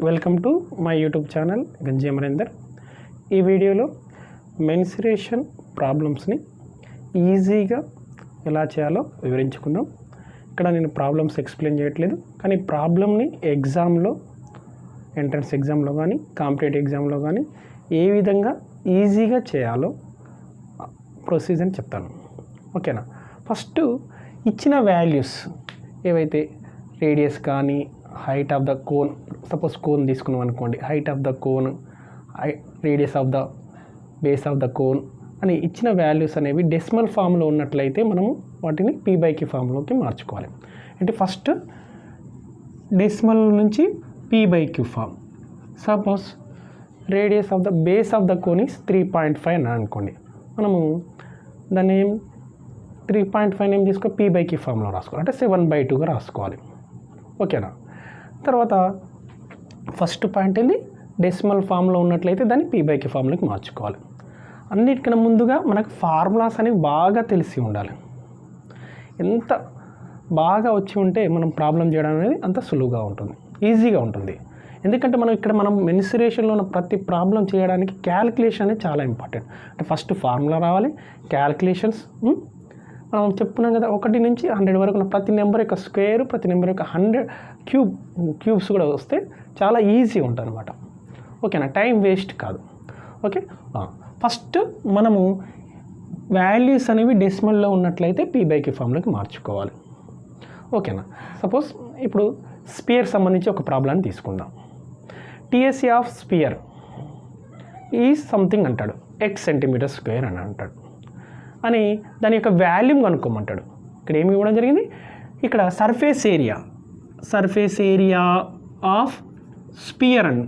Welcome to my YouTube channel గంజి అమరేందర్. ఈ వీడియోలో మెన్సురేషన్ ప్రాబ్లమ్స్ని ఈజీగా ఎలా చేయాలో వివరించుకుందాం. ఇక్కడ నేను ప్రాబ్లమ్స్ ఎక్స్ప్లెయిన్ చేయట్లేదు, కానీ ప్రాబ్లమ్ని ఎగ్జామ్లో, ఎంట్రన్స్ ఎగ్జామ్లో కానీ కాంపిటేటివ్ ఎగ్జామ్లో కానీ ఏ విధంగా ఈజీగా చేయాలో ప్రొసీజర్ చెప్తాను. ఓకేనా? ఫస్ట్ ఇచ్చిన వాల్యూస్ ఏవైతే రేడియస్ కానీ height of the cone, suppose cone తీసుకున్నాం అనుకోండి, height of the cone, radius of the base of the cone అని ఇచ్చిన వాల్యూస్ అనేవి డెసిమల్ ఫామ్లో ఉన్నట్లయితే మనము వాటిని p/q ఫామ్లోకి మార్చుకోవాలి. అంటే ఫస్ట్ డెసిమల్ నుంచి p/q form. Suppose radius of the base of the cone is 3.5 అని అనుకోండి, మనము దాన్ని 3.5 ఏం తీసుకో p/q ఫామ్లో రాసుకోవాలి, అంటే 7/2గా రాసుకోవాలి. ఓకేనా? తర్వాత ఫస్ట్ పాయింట్ ఏంది, డెసిమల్ ఫామ్లో ఉన్నట్లయితే దాన్ని p/q ఫామ్లోకి మార్చుకోవాలి. అన్నిటికన్నా ముందుగా మనకు ఫార్ములాస్ అనేవి బాగా తెలిసి ఉండాలి. ఎంత బాగా వచ్చి ఉంటే మనం ప్రాబ్లం చేయడం అనేది అంత సులువుగా ఉంటుంది, ఈజీగా ఉంటుంది. ఎందుకంటే మనం మెన్సురేషన్లో ఉన్న ప్రతి ప్రాబ్లం చేయడానికి క్యాలిక్యులేషన్ అనేది చాలా ఇంపార్టెంట్. అంటే ఫస్ట్ ఫార్ములా రావాలి, క్యాలిక్యులేషన్స్ మనం చెప్పుకున్నాం కదా, 1 నుంచి 100 వరకు ప్రతి నెంబర్ యొక్క స్క్వేర్, ప్రతి నెంబర్ యొక్క 100 క్యూబ్స్ కూడా వస్తే చాలా ఈజీ ఉంటుంది అనమాట. ఓకేనా? టైం వేస్ట్ కాదు. ఓకే, ఫస్ట్ మనము వాల్యూస్ అనేవి డెసిమల్లో ఉన్నట్లయితే p/q ఫామ్లోకి మార్చుకోవాలి. ఓకేనా? సపోజ్ ఇప్పుడు స్పియర్ సంబంధించి ఒక ప్రాబ్లాన్ని తీసుకుందాం. TSC of sphere is something అంటాడు, x సెంటీమీటర్ స్క్వేర్ అని అంటాడు, అని దాని యొక్క వాల్యూమ్ కనుక్కోమంటాడు. ఇక్కడ ఏమి ఇవ్వడం జరిగింది, ఇక్కడ సర్ఫేస్ ఏరియా ఆఫ్ స్పియర్ అని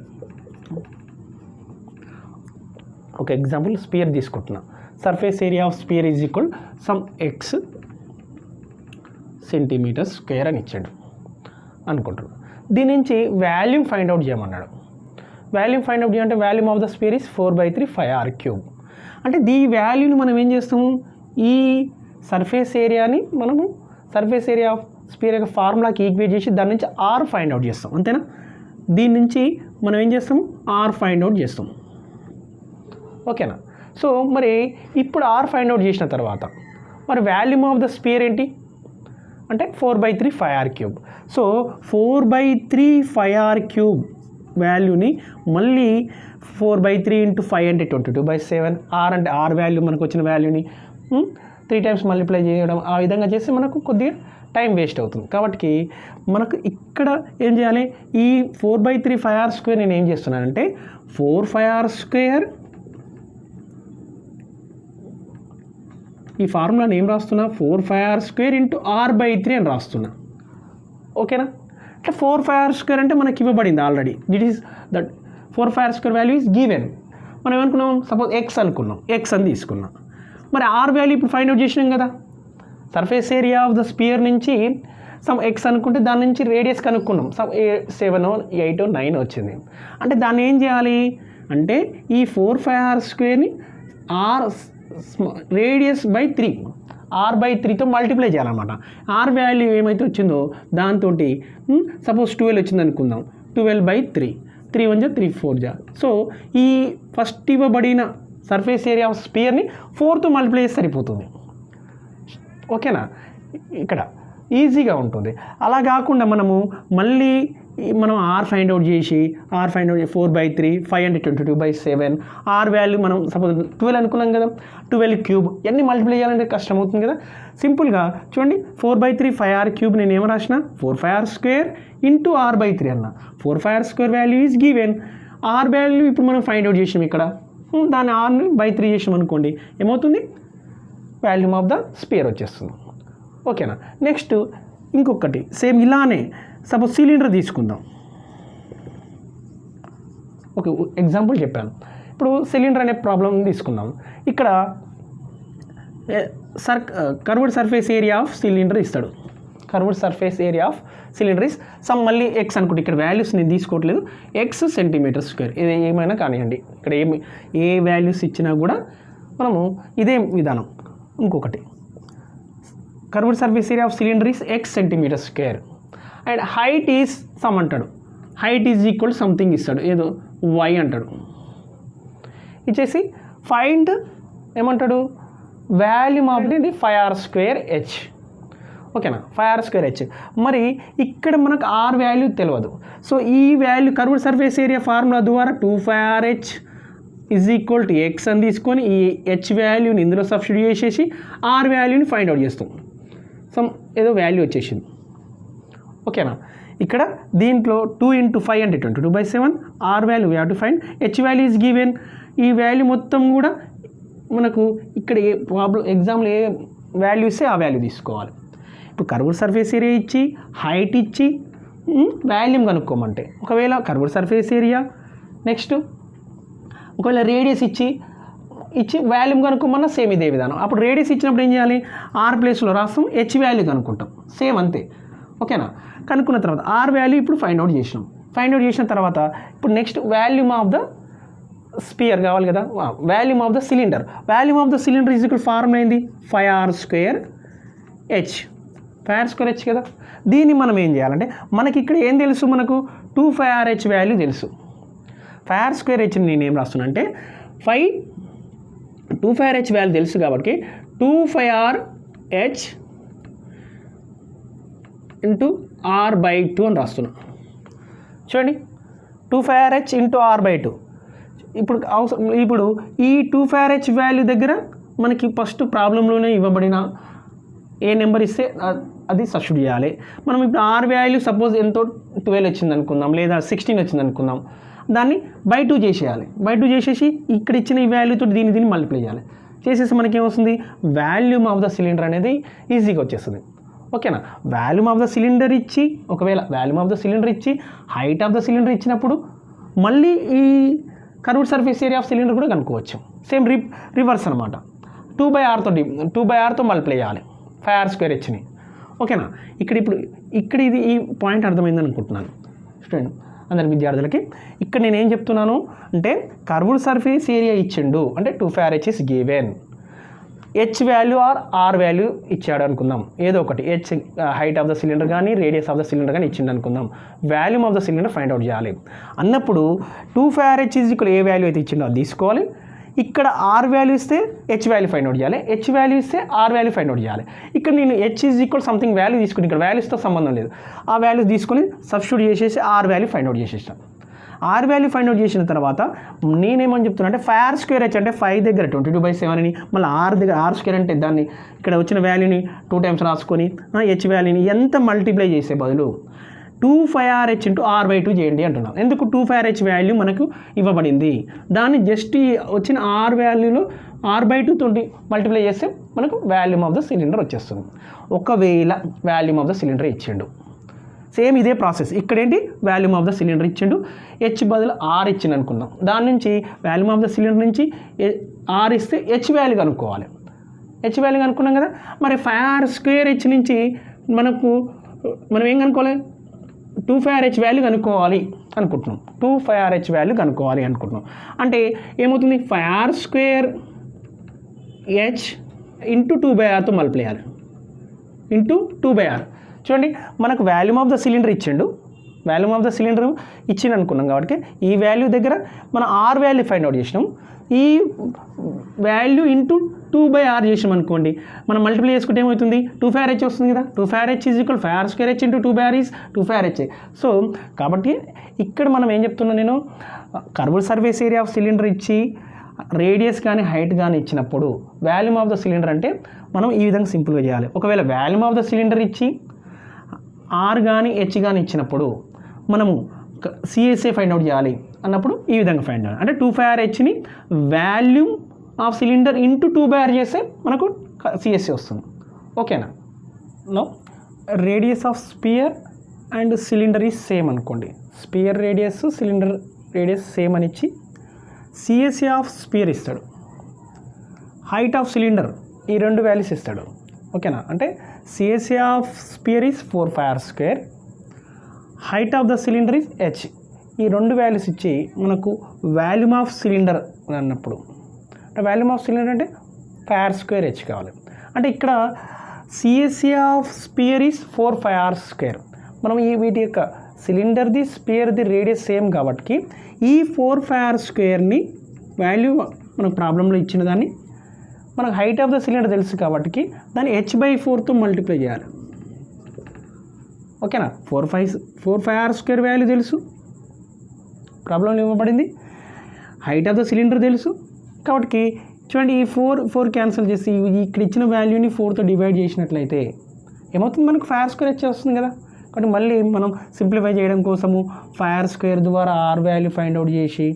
ఒక ఎగ్జాంపుల్ స్పియర్ తీసుకుంటున్నా. Surface area of sphere is equal some x centimetre square అని ఇచ్చాడు అనుకుంటున్నాడు. దీని నుంచి వాల్యూమ్ ఫైండ్ అవుట్ చేయమన్నాడు. వాల్యూమ్ ఫైండ్ అవుట్ చేయాలంటే volume of the sphere is 4/3 5r³. అంటే ఈ వాల్యూని మనం ఏం చేస్తాము, ఈ సర్ఫేస్ ఏరియాని మనము సర్ఫేస్ ఏరియా ఆఫ్ స్పియర్ యొక్క ఫార్ములాకి ఈక్వేట్ చేసి దాని నుంచి r ఫైండ్ అవుట్ చేస్తాం, అంతేనా? దీని నుంచి మనం ఏం చేస్తాము, r ఫైండ్ అవుట్ చేస్తాం. ఓకేనా? సో మరి ఇప్పుడు r ఫైండ్ అవుట్ చేసిన తర్వాత మరి వాల్యూమ్ ఆఫ్ ద స్పియర్ ఏంటి అంటే 4/3 5r³. సో 4/3 5r³ వాల్యూని మళ్ళీ 4/3 × 5 అంటే 22/7, r అంటే r వాల్యూ మనకు వచ్చిన వాల్యూని 3 టైమ్స్ మల్టిప్లై చేయడం, ఆ విధంగా చేస్తే మనకు కొద్దిగా టైం వేస్ట్ అవుతుంది. కాబట్టి మనకు ఇక్కడ ఏం చేయాలి, ఈ 4/3 5r² నేను ఏం చేస్తున్నానంటే 4 5r², ఈ ఫార్ములాని ఏం రాస్తున్నా, 4 5r² × r/3 అని రాస్తున్నా. ఓకేనా? అంటే 4 5r² అంటే మనకి ఇవ్వబడింది already. That is that 4 5r² value is given. మనం ఏమనుకున్నాం, సపోజ్ x అనుకున్నాం, x అని తీసుకున్నాం. మరి r వాల్యూ ఇప్పుడు ఫైండ్ అవుట్ చేసినాం కదా, surface area of the spear నుంచి సమ్ x అనుకుంటే దాని నుంచి రేడియస్ కనుక్కున్నాం, సమ్ 7 8 9 వచ్చింది. అంటే దాన్ని ఏం చేయాలి అంటే ఈ 4 5r²ని r రేడియస్ బై 3 r/3తో మల్టిప్లై చేయాలన్నమాట. r వాల్యూ ఏమైతే వచ్చిందో దాంతో సపోజ్ 12 వచ్చింది అనుకుందాం, 12/3, 3 1 3 4. సో ఈ ఫస్ట్ ఇవ్వబడిన సర్ఫేస్ ఏరియా ఆఫ్ స్పియర్ని 4తో మల్టిప్లై చేస్తే సరిపోతుంది. ఓకేనా? ఇక్కడ ఈజీగా ఉంటుంది. అలా కాకుండా మనము మళ్ళీ మనం r ఫైండ్ అవుట్ చేసి 4/3 5 అంటే 22/7, r వాల్యూ మనం సపోజ్ 12 అనుకున్నాం కదా, 12³ ఇవన్నీ మల్టిప్లై చేయాలంటే కష్టం అవుతుంది కదా. సింపుల్గా చూడండి, 4/3 5r³ నేను ఏమో రాసిన, 4 5r² × r/3 అన్న. 4 5r² value is given. r value ఇప్పుడు మనం ఫైండ్ అవుట్ చేసాం, ఇక్కడ దాన్ని rని /3 చేసాం అనుకోండి, ఏమవుతుంది, వాల్యూమ్ ఆఫ్ ద స్పియర్ వచ్చేస్తుంది. ఓకేనా? నెక్స్ట్ ఇంకొకటి సేమ్ ఇలానే సపోజ్ సిలిండర్ తీసుకుందాం. ఒక ఎగ్జాంపుల్ చెప్పాను. ఇప్పుడు సిలిండర్ అనే ప్రాబ్లం తీసుకుందాం. ఇక్కడ curved surface area of cylinder ఇస్తాడు. Curved surface area of cylinder is some మళ్ళీ x అనుకుంటే, ఇక్కడ వాల్యూస్ నేను తీసుకోవట్లేదు, x సెంటీమీటర్ స్క్వేర్, ఇది ఏమైనా కానివ్వండి. ఇక్కడ ఏ వాల్యూస్ ఇచ్చినా కూడా మనము ఇదే విధానం. ఇంకొకటి curved surface area of cylinder is x centimetre square and height is some అంటాడు, హైట్ ఈజ్ ఈక్వల్ సంథింగ్ ఇస్తాడు, ఏదో వై అంటాడు. ఇచ్చేసి ఫైండ్ ఏమంటాడు, వాల్యూమ్ ఆఫ్ ది 5r²h. ఓకేనా, 5r²h. మరి ఇక్కడ మనకు r వాల్యూ తెలియదు. సో ఈ value curved surface area formula ద్వారా 2πrh is equal to x అని తీసుకొని ఈ h వాల్యూని ఇందులో సబ్స్టిట్యూట్ చేసేసి r వాల్యూని ఫైండ్ అవుట్ చేస్తాం. సమ్ ఏదో వాల్యూ వచ్చేసింది. ఓకేనా, ఇక్కడ దీంట్లో 2 × 5 అంటే 22/7. r value we have to find, h value is given. ఈ వాల్యూ మొత్తం కూడా మనకు ఇక్కడ ఏ ప్రాబ్లం ఎగ్జామ్లో ఏ వాల్యూ ఇస్తే ఆ వాల్యూ తీసుకోవాలి. ఇప్పుడు కర్వ్డ్ సర్ఫేస్ ఏరియా ఇచ్చి హైట్ ఇచ్చి వాల్యూమ్ కనుక్కోమంటే, ఒకవేళ కర్వ్డ్ సర్ఫేస్ ఏరియా నెక్స్ట్ ఒకవేళ రేడియస్ ఇచ్చి వాల్యూమ్ కనుక్కోమన్నా సేమ్ ఇదే విధానం. అప్పుడు రేడియస్ ఇచ్చినప్పుడు ఏం చేయాలి, r ప్లేస్లో రాస్తాం, h వాల్యూ కనుక్కుంటాం, సేమ్ అంతే. ఓకేనా, కనుక్కున్న తర్వాత r వాల్యూ ఇప్పుడు ఫైండ్ అవుట్ చేసినాం. ఫైండ్ అవుట్ చేసిన తర్వాత ఇప్పుడు next volume of the spear కావాలి కదా, volume of the cylinder. Volume of the cylinder is equal formula ఏంది, 5r²h. 5r²h కదా. దీన్ని మనం ఏం చేయాలంటే, మనకి ఇక్కడ ఏం తెలుసు, మనకు 2πrh వాల్యూ తెలుసు. 5r²h నేను ఏం రాస్తున్నా అంటే 2πrh వాల్యూ తెలుసు కాబట్టి 2πrh ఇంటూ r/2 అని రాస్తున్నా. చూడండి, 2πrh ఇంటూ r/2. ఇప్పుడు ఈ 2πrh వాల్యూ దగ్గర మనకి ఫస్ట్ ప్రాబ్లంలోనే ఇవ్వబడిన ఏ నెంబర్ ఇస్తే అది సబ్స్టిట్యూట్ చేయాలి. మనం ఇప్పుడు r వాల్యూ సపోజ్ ఎంతో 12 వచ్చింది అనుకుందాం, లేదా 16 వచ్చింది అనుకుందాం, దాన్ని /2 చేసేయాలి. /2 చేసేసి ఇక్కడ ఇచ్చిన ఈ వాల్యూతో దీన్ని మల్టిప్లై చేయాలి. చేసేసి మనకి ఏమొస్తుంది, వాల్యూమ్ ఆఫ్ ద సిలిండర్ అనేది ఈజీగా వచ్చేస్తుంది. ఓకేనా, వాల్యూమ్ ఆఫ్ ద సిలిండర్ ఇచ్చి, ఒకవేళ వాల్యూమ్ ఆఫ్ ద సిలిండర్ ఇచ్చి హైట్ ఆఫ్ ద సిలిండర్ ఇచ్చినప్పుడు మళ్ళీ ఈ curved surface area of cylinder కూడా కనుక్కోవచ్చు. సేమ్ రివర్స్ అనమాట. 2/rతో మల్టిప్లై చేయాలి 5r²hని. ఓకేనా, ఇక్కడ ఇది ఈ పాయింట్ అర్థమైందని అనుకుంటున్నాను స్టూడెంట్ అందరి విద్యార్థులకి. ఇక్కడ నేను ఏం చెప్తున్నాను అంటే, కర్వ్డ్ సర్ఫేస్ ఏరియా ఇచ్చిండు అంటే 2πrh is given. h value or r value ఇచ్చాడు అనుకుందాం, ఏదో ఒకటి h height of the cylinder కానీ రేడియస్ ఆఫ్ ద సిలిండర్ కానీ ఇచ్చిండు అనుకుందాం. Volume of the cylinder find out చేయాలి అన్నప్పుడు 2πrh is equal A value అయితే ఇచ్చిండో అది తీసుకోవాలి. ఇక్కడ r వాల్యూ ఇస్తే h వాల్యూ ఫైండ్ అవుట్ చేయాలి, h వాల్యూ ఇస్తే r వాల్యూ ఫైండ్ అవుట్ చేయాలి. ఇక్కడ నేను h is equal something value తీసుకుని, ఇక్కడ వాల్యూస్తో సంబంధం లేదు, ఆ వాల్యూ తీసుకొని సబ్స్టిట్యూట్ చేసేసి r వాల్యూ ఫైండ్ అవుట్ చేసేసాను. r వాల్యూ ఫైండ్ అవుట్ చేసిన తర్వాత నేనేమని చెప్తున్నా అంటే 5r²h అంటే 5 దగ్గర 22/7 అని, మళ్ళీ r దగ్గర r² అంటే దాన్ని ఇక్కడ వచ్చిన వాల్యూని 2 టైమ్స్ రాసుకొని h వాల్యూని ఎంత మల్టిప్లై చేసే బదులు 2πrh ఇంటూ r/2 చేయండి అంటున్నాం. ఎందుకు, 2πrh వాల్యూ మనకు ఇవ్వబడింది, దాన్ని జస్ట్ వచ్చిన r వాల్యూలో r/2 తోటి మల్టిప్లై చేస్తే మనకు వాల్యూమ్ ఆఫ్ ద సిలిండర్ వచ్చేస్తుంది. ఒకవేళ వాల్యూమ్ ఆఫ్ ద సిలిండర్ ఇచ్చిండు, సేమ్ ఇదే ప్రాసెస్. ఇక్కడేంటి, వాల్యూమ్ ఆఫ్ ద సిలిండర్ ఇచ్చిండు, h బదులు r ఇచ్చిండు అనుకుందాం. దాని నుంచి వాల్యూమ్ ఆఫ్ ద సిలిండర్ నుంచి r ఇస్తే h వాల్యూ కనుక్కోవాలి. h వాల్యూ కనుక్కున్నాం కదా. మరి 5r²h నుంచి మనం ఏం కనుక్కోవాలి, 2πrh వాల్యూ కనుక్కోవాలి అనుకుంటున్నాం. 2πrh వాల్యూ కనుక్కోవాలి అనుకుంటున్నాం అంటే ఏమవుతుంది, 5r²h ఇంటూ 2/rతో మల్టిప్లై చేయాలి, ఇంటూ 2/r. చూడండి, మనకు వాల్యూమ్ ఆఫ్ ద సిలిండర్ ఇచ్చిండు, వాల్యూమ్ ఆఫ్ ద సిలిండర్ ఇచ్చిండు అనుకున్నాం కాబట్టి ఈ వాల్యూ దగ్గర మనం r వాల్యూ ఫైండ్ అవుట్ చేసినాం. ఈ వాల్యూ ఇంటూ 2/r చేసినాం అనుకోండి, మనం మల్టిప్లై చేసుకుంటే ఏమవుతుంది, 2πrh వస్తుంది కదా. 2πrh is equal 5r² into 2/r is 2πrh. So కాబట్టి ఇక్కడ మనం ఏం చెప్తున్నా, నేను curved surface area of cylinder ఇచ్చి రేడియస్ కానీ హైట్ కానీ ఇచ్చినప్పుడు వాల్యూమ్ ఆఫ్ ద సిలిండర్ అంటే మనం ఈ విధంగా సింపుల్గా చేయాలి. ఒకవేళ వాల్యూమ్ ఆఫ్ ద సిలిండర్ ఇచ్చి r కానీ h కానీ ఇచ్చినప్పుడు మనము CSA ఫైండ్ అవుట్ చేయాలి అన్నప్పుడు ఈ విధంగా ఫైండ్ చేయాలి. అంటే 2πrhని volume of cylinder into 2/r చేస్తే మనకు CSA వస్తుంది. ఓకేనా. No radius of sphere and cylinder is same అనుకోండి, sphere radius cylinder radius same అని ఇచ్చి CSA ఆఫ్ స్పియర్ ఇస్తాడు, హైట్ ఆఫ్ సిలిండర్ ఈ రెండు వాల్యూస్ ఇస్తాడు. ఓకేనా, అంటే CSA of sphere is 4πr², height of the cylinder is h. ఈ రెండు వాల్యూస్ ఇచ్చి మనకు వాల్యూమ్ ఆఫ్ సిలిండర్ అన్నప్పుడు అంటే వాల్యూమ్ ఆఫ్ సిలిండర్ అంటే 5r²h కావాలి. అంటే ఇక్కడ CSA of sphere is 4πr². మనం వీటి యొక్క సిలిండర్ది స్పియర్ది రేడియస్ సేమ్ కాబట్టి ఈ 4πr² వాల్యూ మనకు ప్రాబ్లంలో ఇచ్చిన దాన్ని మనకు హైట్ ఆఫ్ ద సిలిండర్ తెలుసు కాబట్టి దాన్ని h/4తో మల్టిప్లై చేయాలి. ఓకేనా, 4πr² వాల్యూ తెలుసు, ప్రాబ్లంలో ఇవ్వబడింది. హైట్ ఆఫ్ ద సిలిండర్ తెలుసు కాబట్టి చూడండి, ఈ 4 క్యాన్సిల్ చేసి ఇక్కడ ఇచ్చిన వాల్యూని 4తో డివైడ్ చేసినట్లయితే ఏమవుతుంది, మనకు πr² వస్తుంది కదా. కాబట్టి మళ్ళీ మనం సింప్లిఫై చేయడం కోసము πr² ద్వారా r వాల్యూ ఫైండ్ అవుట్ చేసి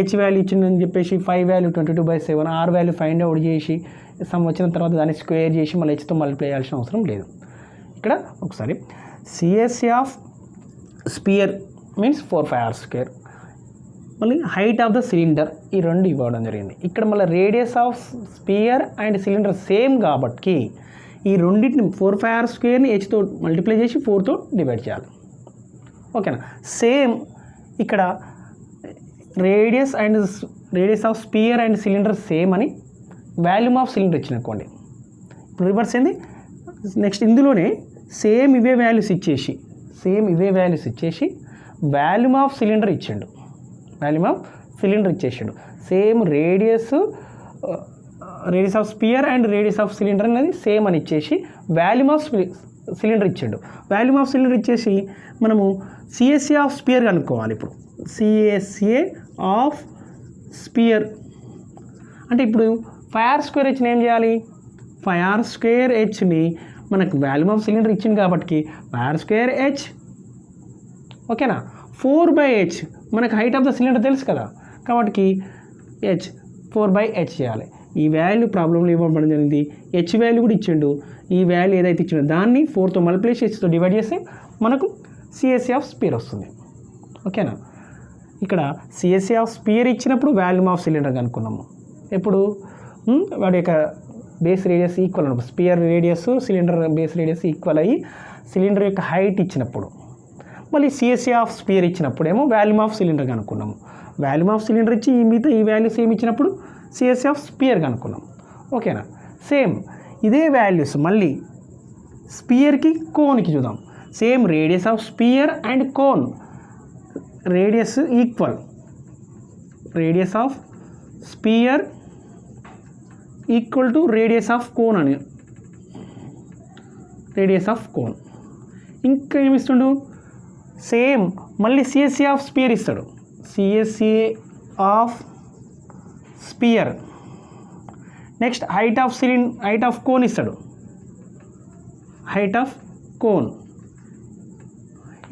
h వాల్యూ ఇచ్చిందని చెప్పేసి 5 value 22/7 r value find out చేసి సమ్ వచ్చిన తర్వాత దాన్ని స్క్వేర్ చేసి మళ్ళీ hతో మల్టిప్లై చేయాల్సిన అవసరం లేదు. ఇక్కడ ఒకసారి CSA of spear means 4πr², మళ్ళీ హైట్ ఆఫ్ ద సిలిండర్ ఈ రెండు ఇవ్వడం జరిగింది. ఇక్కడ మళ్ళీ radius of sphere and cylinder same కాబట్టి ఈ రెండింటిని 4πr²ని hతో మల్టిప్లై చేసి 4తో డివైడ్ చేయాలి. ఓకేనా, సేమ్ ఇక్కడ radius of sphere and cylinder same అని వాల్యూమ్ ఆఫ్ సిలిండర్ ఇచ్చిననుకోండి. ఇప్పుడు రివర్స్ ఏంది, నెక్స్ట్ ఇందులోనే సేమ్ ఇవే వాల్యూస్ ఇచ్చేసి వాల్యూమ్ ఆఫ్ సిలిండర్ ఇచ్చిండు, same radius of sphere and radius of cylinder అనేది సేమ్ అని ఇచ్చేసి వాల్యూమ్ ఆఫ్ సిలిండర్ ఇచ్చాడు. వాల్యూమ్ ఆఫ్ సిలిండర్ ఇచ్చేసి మనము CSA ఆఫ్ స్పియర్ కనుక్కోవాలి. ఇప్పుడు CSA ఆఫ్ స్పియర్ అంటే ఇప్పుడు 5r²hని ఏం చేయాలి, 5r²hని మనకు వాల్యూమ్ ఆఫ్ సిలిండర్ ఇచ్చింది కాబట్టి 5r²h. ఓకేనా, 4/h మనకు హైట్ ఆఫ్ ద సిలిండర్ తెలుసు కదా కాబట్టి h 4/h చేయాలి. ఈ వాల్యూ ప్రాబ్లంలో ఇవ్వబడి జరిగింది. h వాల్యూ కూడా ఇచ్చిండు. ఈ వాల్యూ ఏదైతే ఇచ్చిండో దాన్ని 4తో మల్టిప్లై చేసి hతో డివైడ్ చేస్తే మనకు CSA ఆఫ్ స్పియర్ వస్తుంది. ఓకేనా, ఇక్కడ CSA ఆఫ్ స్పియర్ ఇచ్చినప్పుడు వాల్యూమ్ ఆఫ్ సిలిండర్ కనుక్కున్నాము. ఎప్పుడు వాడి యొక్క బేస్ రేడియస్ ఈక్వల్ అన్నప్పుడు sphere radius cylinder base radius equal అయ్యి సిలిండర్ యొక్క హైట్ ఇచ్చినప్పుడు, మళ్ళీ CSA ఆఫ్ స్పియర్ ఇచ్చినప్పుడు ఏమో వాల్యూమ్ ఆఫ్ సిలిండర్ కనుక్కున్నాము. వాల్యూమ్ ఆఫ్ సిలిండర్ ఇచ్చి మిగతా ఈ వాల్యూస్ ఏమి ఇచ్చినప్పుడు CSA ఆఫ్ స్పియర్ కనుక్కున్నాం. ఓకేనా, సేమ్ ఇదే వాల్యూస్ మళ్ళీ స్పియర్కి కోన్కి చూద్దాం. Same radius of sphere and cone radius equal, radius of sphere equal to radius of cone అని, రేడియస్ ఆఫ్ కోన్. ఇంకా ఏమి ఇస్తుండు, సేమ్ మళ్ళీ CSA ఆఫ్ స్పియర్ ఇస్తాడు. CSA of sphere next height of cone ఇస్తాడు. హైట్ ఆఫ్ కోన్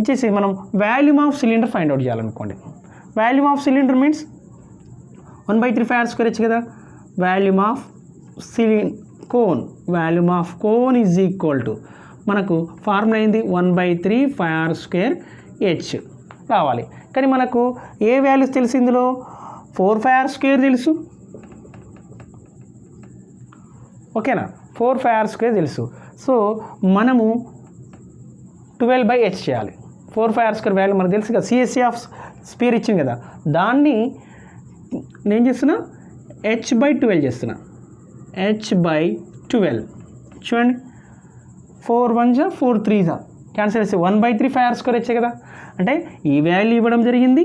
ఇచ్చేసి మనం volume of cylinder find out చేయాలనుకోండి. Volume of cylinder means 1/3 πr² కదా. Volume of volume of cone is equal to మనకు formula అయింది 1/3 πr²h రావాలి. కానీ మనకు ఏ వాల్యూస్ తెలుసు, ఇందులో 4πr² తెలుసు. ఓకేనా, 4πr² తెలుసు. సో మనము 12/h చేయాలి. 4πr² వాల్యూ మనకు తెలుసు కదా. CSA ఆఫ్ స్పియర్ ఇచ్చింది కదా, దాన్ని నేను చేస్తున్నా h/12 చేస్తున్నా. h/12 చూడండి, 4 1 4 3 క్యాన్సిల్ చేస్తే 1/3 πr² కదా. అంటే ఈ వాల్యూ ఇవ్వడం జరిగింది.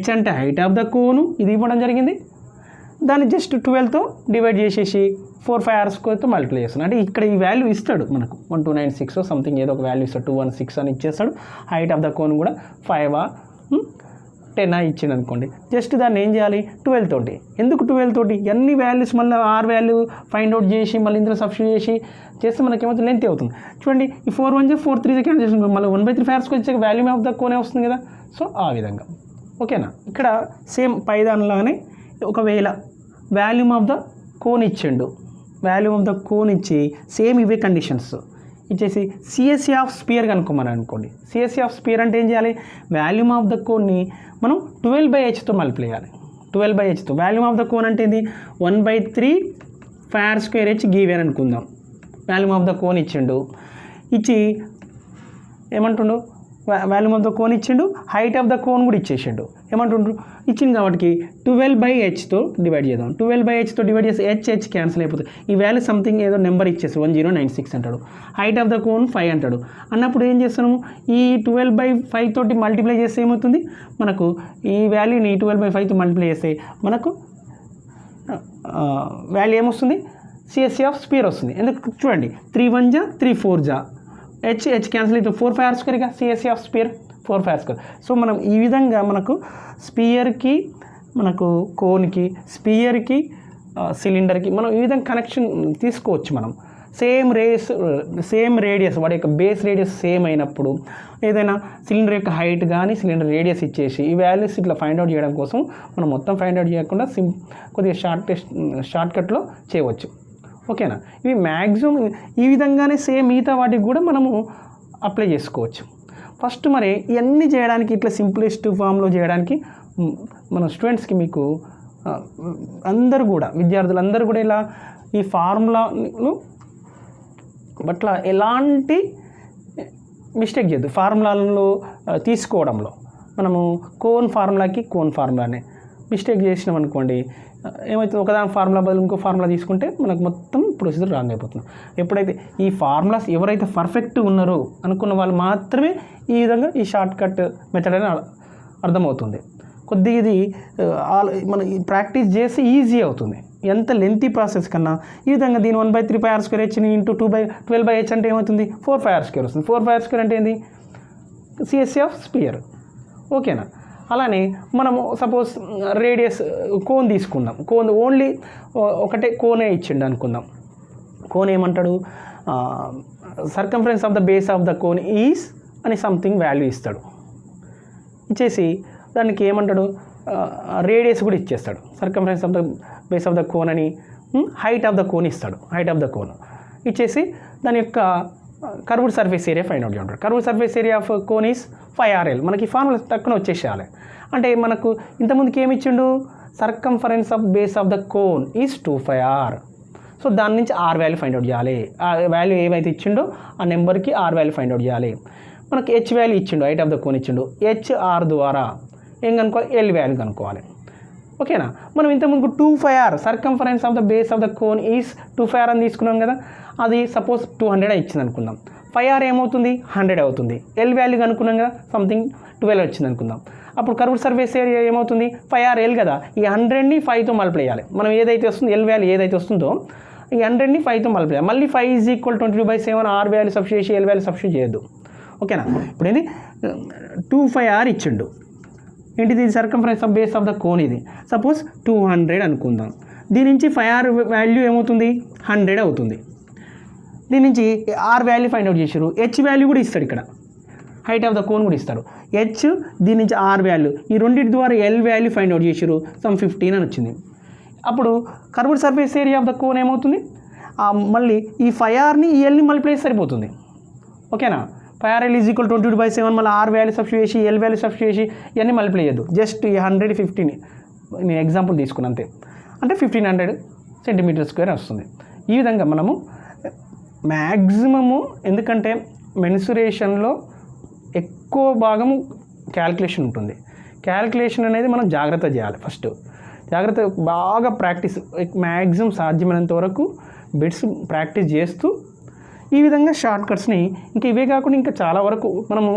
h అంటే హైట్ ఆఫ్ ద కోను ఇది ఇవ్వడం జరిగింది. దాన్ని జస్ట్ 12తో డివైడ్ చేసేసి 4πr²తో మల్టిప్లై చేస్తున్నాం. అంటే ఇక్కడ ఈ వాల్యూ ఇస్తాడు మనకు 1296 సంథింగ్ ఏదో ఒక వాల్యూ ఇస్తాడు, 216 అని ఇచ్చేస్తాడు. హైట్ ఆఫ్ ద కోన్ కూడా 5 10 ఇచ్చిండు అనుకోండి. జస్ట్ దాన్ని ఏం చేయాలి, 12 తోటి. ఎందుకు 12 తోటి, అన్ని వాల్యూస్ మళ్ళీ ఆర్ వాల్యూ ఫైండ్ అవుట్ చేసి మళ్ళీ ఇందులో సబ్స్టిట్యూట్ చేస్తే మనకి ఏమవుతుంది, లెంత్ అవుతుంది. చూడండి, ఈ 4 1 4 3 క్యాన్సిల్ చేసి మళ్ళీ 1/3 πr² వచ్చాక వాల్యూమ్ ఆఫ్ ద కోనే వస్తుంది కదా. సో ఆ విధంగా ఓకేనా. ఇక్కడ సేమ్ పైదానిలాగానే ఒకవేళ వాల్యూమ్ ఆఫ్ ద కోన్ ఇచ్చిండు, వాల్యూమ్ ఆఫ్ ద కోన్ ఇచ్చి సేమ్ ఇవే కండిషన్స్ ఇచ్చేసి CSA ఆఫ్ స్పియర్ కనుక్కోమని అనుకోండి. CSA ఆఫ్ స్పియర్ అంటే ఏం చేయాలి, వాల్యూమ్ ఆఫ్ ద కోన్ని మనం 12/hతో మల్టిప్లై చేయాలి. 12/hతో వాల్యూమ్ ఆఫ్ ద కోన్ అంటే ఏంది, 1/3 πr²h గివెన్ అనుకుందాం. వాల్యూమ్ ఆఫ్ ద కోన్ ఇచ్చిండు, ఇచ్చి ఏమంటుండు వాల్యూమ్ ఆఫ్ ద కోన్ ఇచ్చిండు, హైట్ ఆఫ్ ద కోన్ కూడా ఇచ్చేసిండు. ఏమంటుండ్రు ఇచ్చింది కాబట్టి 12/hతో డివైడ్ చేద్దాం. 12/hతో డివైడ్ చేస్తే హెచ్ క్యాన్సిల్ అయిపోతుంది. ఈ వాల్యూ సంథింగ్ ఏదో నెంబర్ ఇచ్చేసి 1096 అంటాడు. హైట్ ఆఫ్ ద కోన్ 5 అంటాడు. అన్నప్పుడు ఏం చేస్తున్నాము, ఈ 12/5 తోటి మల్టిప్లై చేస్తే ఏమవుతుంది మనకు, ఈ వాల్యూని 12/5తో మల్టిప్లై చేస్తే మనకు వాల్యూ ఏమొస్తుంది, సిఎస్సి ఆఫ్ స్పియర్ వస్తుంది. ఎందుకు చూడండి, 3 1 జా 3 4 జా హెచ్ క్యాన్సిల్ అయితే 4 5 r² ఇక CSC of sphere 4 5 r². So మనం ఈ విధంగా మనకు స్పియర్కి, మనకు కోన్కి, స్పియర్కి, సిలిండర్కి మనం ఈ విధంగా కనెక్షన్ తీసుకోవచ్చు. మనం సేమ్ రేడియస్ వాడి యొక్క బేస్ రేడియస్ సేమ్ అయినప్పుడు ఏదైనా సిలిండర్ యొక్క హైట్ కానీ సిలిండర్ రేడియస్ ఇచ్చేసి ఈ వాల్యూస్ ఇట్లా ఫైండ్ అవుట్ చేయడం కోసం మనం మొత్తం ఫైండ్ అవుట్ చేయకుండా కొద్దిగా షార్ట్కట్లో చేయవచ్చు. ఓకేనా, ఇవి మ్యాక్సిమం ఈ విధంగానే సేమ్ మిగతా వాటికి కూడా మనము అప్లై చేసుకోవచ్చు. ఫస్ట్ మరి ఇవన్నీ చేయడానికి ఇట్లా సింప్లెస్ట్ ఫామ్లో చేయడానికి మన స్టూడెంట్స్కి మీకు అందరూ కూడా విద్యార్థులందరూ కూడా ఇలా ఈ ఫార్ములాను బట్ల ఎలాంటి మిస్టేక్ చేయద్దు. ఫార్ములాలలో తీసుకోవడంలో మనము కోన్ ఫార్ములానే మిస్టేక్ చేసినాం అనుకోండి, ఏమవుతుంది, ఒకదాని ఫార్ములా బదులు ఇంకో ఫార్ములా తీసుకుంటే మనకు మొత్తం ప్రొసీజర్ రాంగ్ అయిపోతుంది. ఎప్పుడైతే ఈ ఫార్ములాస్ ఎవరైతే పర్ఫెక్ట్ ఉన్నారో అనుకున్న వాళ్ళు మాత్రమే ఈ విధంగా ఈ షార్ట్ కట్ మెథడ్ అని అర్థమవుతుంది. కొద్దిగా ఇది మనం ప్రాక్టీస్ చేసి ఈజీ అవుతుంది. ఎంత లెంతీ ప్రాసెస్ కన్నా ఈ విధంగా దీని 1/3 πr² హెచ్ని ఇంటూ 12/h అంటే ఏమవుతుంది, 4 5r² వస్తుంది. 4 5r² అంటే ఏంది, సిఎస్సి ఆఫ్ స్పియర్. ఓకేనా, అలానే మనము సపోజ్ రేడియస్ కోన్ తీసుకుందాం. కోన్ ఓన్లీ ఒకటే కోనే ఇచ్చిండు అనుకుందాం. కోన్ ఏమంటాడు, circumference of the base of the cone is అని సంథింగ్ వాల్యూ ఇస్తాడు. ఇచ్చేసి దానికి ఏమంటాడు, రేడియస్ కూడా ఇచ్చేస్తాడు. Circumference of the base of the cone అని, హైట్ ఆఫ్ ద కోన్ ఇస్తాడు. హైట్ ఆఫ్ ద కోన్ ఇచ్చేసి దాని యొక్క curved surface area find out చేయమంటాడు. Curved surface area of cone is 5rl. మనకి ఫార్ములా టక్కున వచ్చేసేయాలి. అంటే మనకు ఇంతకుముందుకి ఏమి ఇచ్చిండు, circumference of base of the cone is 25r. So దాని నుంచి r వాల్యూ ఫైండ్ అవుట్ చేయాలి. ఆ వాల్యూ ఏవైతే ఇచ్చిండో ఆ నెంబర్కి r వాల్యూ ఫైండ్ అవుట్ చేయాలి. మనకి h వాల్యూ ఇచ్చిండు, హైట్ ఆఫ్ ద కోన్ ఇచ్చిండు. h/r ద్వారా ఏం కనుక్కోవాలి, l వాల్యూ కనుక్కోవాలి. ఓకేనా, మనం ఇంతకుముందు 25r circumference of the base of the cone is 25r అని తీసుకున్నాం కదా. అది సపోజ్ 200 ఇచ్చింది అనుకుందాం. 5r ఏమవుతుంది, 100 అవుతుంది. l వాల్యూ కనుక్కున్నాం కదా, సంథింగ్ 12 వచ్చింది అనుకుందాం. అప్పుడు కర్వ్డ్ సర్ఫేస్ ఏరియా ఏమవుతుంది, 5rl కదా. ఈ 100ని 5తో మల్టిప్లై చేయాలి. మనం ఏదైతే వస్తుందో l వాల్యూ ఏదైతే వస్తుందో ఈ 100ని 5తో మల్టిప్లై చేయాలి. మళ్ళీ 5 = 22/7 r వాల్యూ సబ్స్టిట్యూట్ చేసి l వాల్యూ సబ్స్టిట్యూట్ చేయొద్దు. ఓకేనా, ఇప్పుడు ఏంది 25r ఇచ్చిండు. ఏంటిది, circumference of base of the cone. ఇది సపోజ్ 200 అనుకుందాం. దీని నుంచి 5r వాల్యూ ఏమవుతుంది, 100 అవుతుంది. దీని నుంచి r వాల్యూ ఫైండ్ అవుట్ చేసారు. h వాల్యూ కూడా ఇస్తాడు. ఇక్కడ హైట్ ఆఫ్ ద కోన్ కూడా ఇస్తాడు. h, దీని నుంచి r వాల్యూ, ఈ రెండింటి ద్వారా l వాల్యూ ఫైండ్ అవుట్ చేసారు. సమ్ 15 అని వచ్చింది. అప్పుడు curved surface area of the cone ఏమవుతుంది, మళ్ళీ ఈ 5rని ఈ lని మల్టిప్లై సరిపోతుంది. ఓకేనా, 5rl = 22/7 మళ్ళీ r వాల్యూ సబ్స్టిట్యూట్ చేసి l వాల్యూ సబ్స్టిట్యూట్ చేసి ఇవన్నీ మల్టిప్లై చేయొద్దు. జస్ట్ ఈ 150 నేను ఎగ్జాంపుల్ తీసుకున్నా అంతే. అంటే 1500 cm² వస్తుంది. ఈ విధంగా మనము మ్యాక్సిమము, ఎందుకంటే మెన్సురేషన్లో ఎక్కువ భాగము క్యాల్కులేషన్ ఉంటుంది. క్యాల్కులేషన్ అనేది మనం జాగ్రత్త చేయాలి. ఫస్ట్ జాగ్రత్త బాగా ప్రాక్టీస్, మ్యాక్సిమం సాధ్యమైనంత వరకు బిట్స్ ప్రాక్టీస్ చేస్తూ ఈ విధంగా షార్ట్ కట్స్ని, ఇంకా ఇవే కాకుండా ఇంకా చాలా వరకు మనము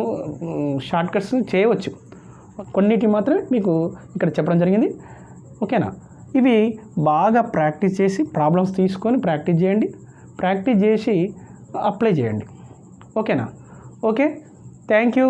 షార్ట్ కట్స్ చేయవచ్చు. కొన్నిటి మాత్రమే మీకు ఇక్కడ చెప్పడం జరిగింది. ఓకేనా, ఇవి బాగా ప్రాక్టీస్ చేసి ప్రాబ్లమ్స్ తీసుకొని ప్రాక్టీస్ చేయండి. ప్రాక్టీస్ చేసి అప్లై చేయండి. ఓకేనా, ఓకే, థ్యాంక్ యూ.